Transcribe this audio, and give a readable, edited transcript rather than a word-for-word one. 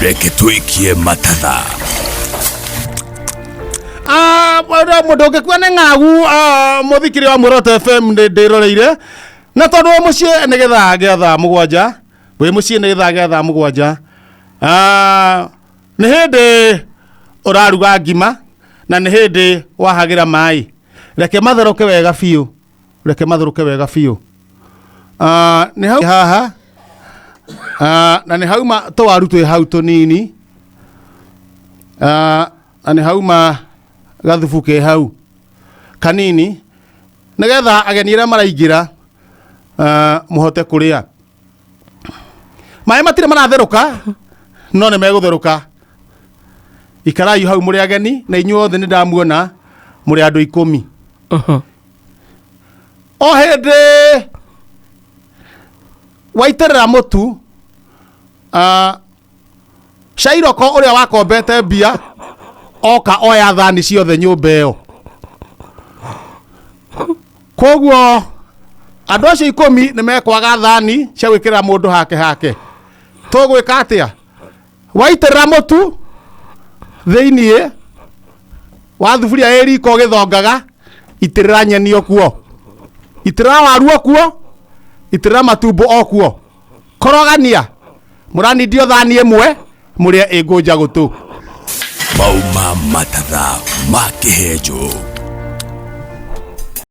reke tuikie matatha. Bwana mudoke kwene ngagu muthikiri wa Muoroto FM ndiroreire na tondu mucie nigetha getha mugwanja we mucie nigetha getha mugwanja ni hindi uraruga ngima na ni hindi wahagira mai reke matheruke wega biu ni hau haha na ni hauma twaru twi hau tunini na ni hauma gathubu ke hau kanini nigetha ageni ira maraingira muhote kuria mai matire maratheruka no ne megutheruka ikarai hau muri ageni na inyuothe ni ndamuona muri andu 10 o hindi waiterera mutu Shairoko uria wakombete mbia oka oya thani ciothe nyumba iyo koguo andu acio 10 ni mekwaga thani cia gwikira mundu hake tugwika atia waitirira mutu thiini wa thuburia iriko githongaga itirira nyeni okuo itirira waru okuo itirira matumbo okuo korogania muranidio thani imwe muria ingunja gutu Mauma matatha ma kihenjo.